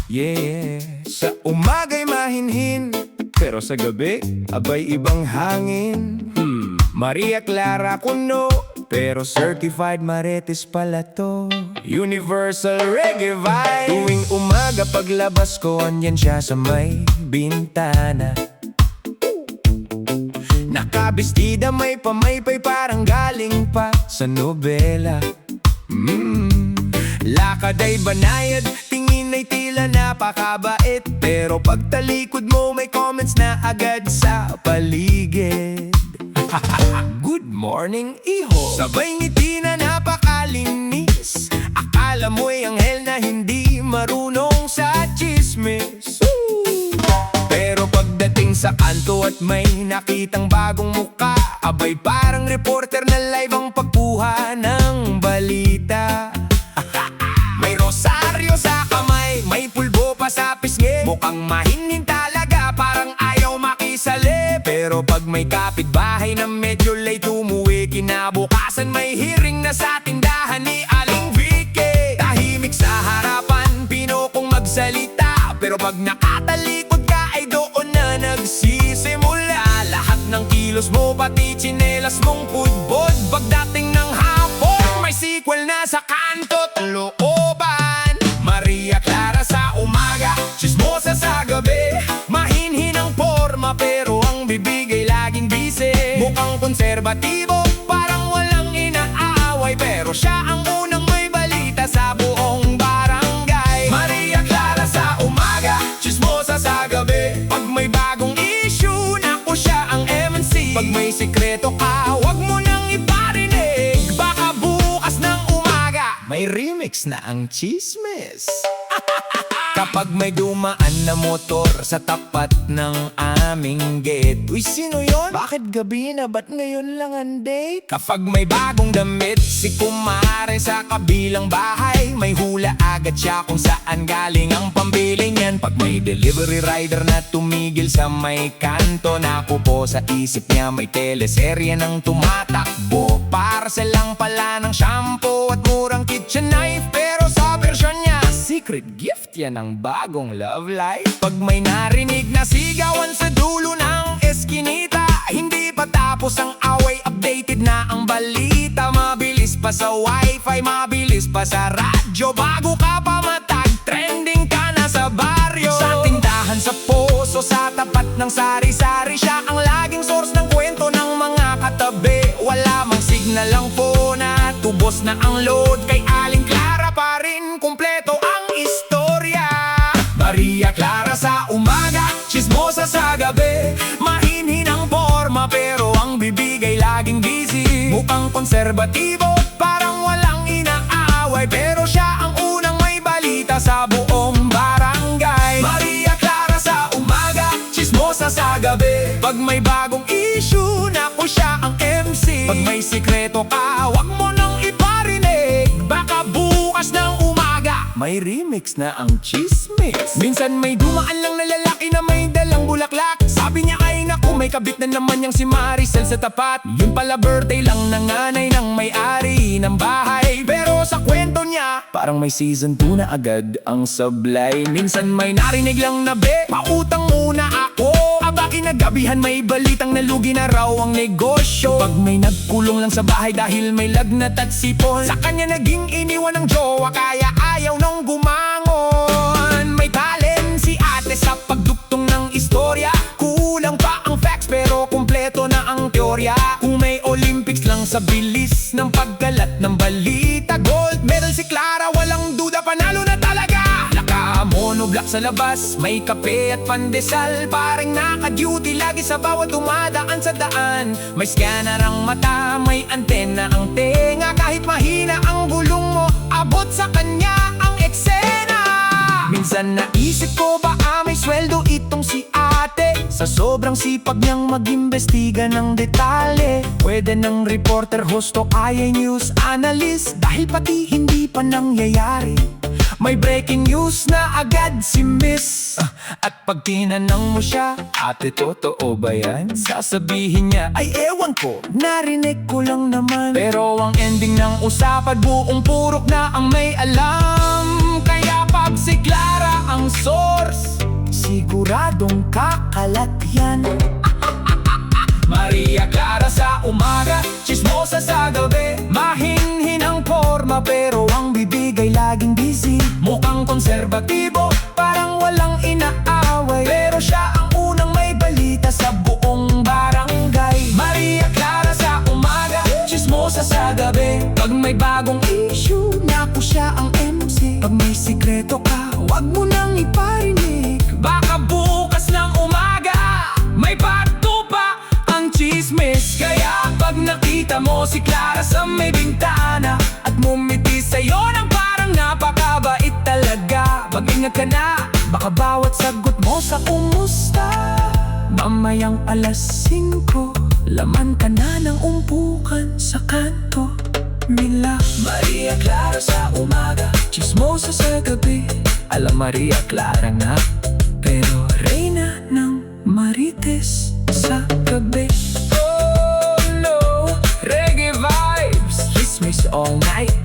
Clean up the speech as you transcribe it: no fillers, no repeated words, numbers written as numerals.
Yeah, sa umaga'y mahinhin, pero sa gabi, abay ibang hangin. Maria Clara Cuno, pero certified Marites pala to. Universal reggae vibe. Tuwing umaga paglabas ko, andyan siya sa may bintana. Nakabistida may pamaypay, parang galing pa sa nobela. Lakad ay banayad, tingin ay tila napakabait, pero pagtalikod mo may comments na agad sa paligid. Good morning, iho. Sabay ngiti na napakalinis. Akala mo'y anghel na hindi marunong sa chismis. Pero pagdating sa kanto at may nakitang bagong muka, abay parang reporter na live ang pagkuha ng balita. May rosaryo sa kamay, may pulbo pa sa pisngi. Mukhang mahinhin talaga, parang ayaw makisali. Pero pag may kapitbahay na medyo late umuwi, kinabukasan may hearing na sa tindahan ni Aling Vicky. Tahimik sa harapan, pinokong magsalita, pero pag nakatalikod ka ay doon na nagsisimula. Lahat ng kilos mo, pati tsinelas mong pudbod. Pagdating ng hapon, may sequel na sa kanto't looban. Maria Clara sa umaga, chismosa sa gabi. Mahinhin ang forma pero ang bibig ay laging busy. Mukhang konserbatibo, parang walang inaaway, pero siya ang unang may balita sa buong barangay. Maria Clara sa umaga, chismosa sa gabi. Pag may bagong issue, naku siya ang MNC. Pag may sikreto ka, wag mo nang iparinig. Baka bukas ng umaga may remix na ang chismis. Kapag may dumaan na motor sa tapat ng aming gate, uy, sino yon? Bakit gabi na? Ba't ngayon lang ang date? Kapag may bagong damit si kumare sa kabilang bahay, may hula agad siya kung saan galing ang pambili niyan. Pag may delivery rider na tumigil sa may kanto, naku po, sa isip niya may teleserye nang tumatakbo. Parcel lang pala ng shampoo at murang kitchen knife, pero sa version niya secret gift yan ang bagong love life. Pag may narinig na sigawan sa dulo ng eskinita, hindi pa tapos ang away, updated na ang balita. Mabilis pa sa wifi, mabilis pa sa radyo. Bago ka pa matag, trending ka na sa baryo. Sa tindahan, sa poso, sa tapat ng sari-sari, siya ang laging source ng kwento ng mga katabi. Wala mang signal ang phone at tubos na ang load. Kay Aling Clara pa rin kumpleto ang istorya. Maria Clara sa umaga, chismosa sa gabi. Mahinhin ang forma pero ang bibig ay laging busy. Mukhang konserbatibo, parang walang inaaway, pero siya ang unang may balita sa buong barangay. Maria Clara sa umaga, chismosa sa gabi. Pag may bagong issue, naku siya ang MC. Pag may sikreto ka, wag mo nang iparinig. Baka bukas ng umaga may remix na ang chismis. Minsan may dumaan lang na lalaki na may dalang bulaklak. Sabi niya ay naku, may kabit na naman yang si Maricel sa tapat. Yun pala birthday lang ng nanay ng may-ari ng bahay. Pero sa kwento niya, parang may season 2 na agad ang sablay. Minsan may narinig lang na be, pautang muna ako. Aba kinagabihan may balitang nalugi na raw ang negosyo. Pag may nagkulong lang sa bahay dahil may lagnat at sipon, sa kanya naging iniwan ng jowa, kaya ayaw nang gumangon. May talent si ate sa pagduktong ng istorya. Kulang pa ang facts pero kumpleto na ang teorya. Kung may Olympics lang sa bilis ng paggalat ng balita, gold medal si Clara, walang duda panalo na talaga. Naka-monoblock sa labas, may kape at pandesal. Parang naka-duty lagi sa bawat dumadaan sa daan. May scanner ang mata, may antena ang tenga. Kahit mahina ang bulong mo, abot sa kanya ang eksena. Minsan naisip ko ba may sweldo itong si ate, sa sobrang sipag niyang mag-imbestiga ng detalye. Pwede ng reporter, host o kaya news analyst, dahil pati hindi pa nangyayari may breaking news na agad si Miss. At pag tinanong mo siya, ate totoo ba yan? Sasabihin niya, ay ewan ko, narinig ko lang naman. Pero ang ending ng usapan, buong purok na ang may alam. Kaya pag si Clara ang siguradong kakalat yan. Maria Clara sa umaga, chismosa sa gabi. Mahinhin ang forma pero ang bibig ay laging busy. Mukhang konserbatibo, parang walang inaaway, pero siya ang unang may balita sa buong barangay. Maria Clara sa umaga, chismosa sa gabi. Pag may bagong issue, naku siya ang MC. Pag may sikreto ka, wag mo nang iparinig. Baka bukas ng umaga, may bato pa ang chismis. Kaya pag nakita mo si Clara sa may bintana at mumiti sa'yo ng parang napakabait talaga, mag-ingat ka na, baka bawat sagot mo sa kumusta, mamayang alas 5, laman ka na ng umpukan sa kanto nila. Maria Clara sa umaga, chismosa sa gabi. Alam Maria Clara nga, pero reyna ng marites sa gabi. Oh no, reggae vibes, chismis all night.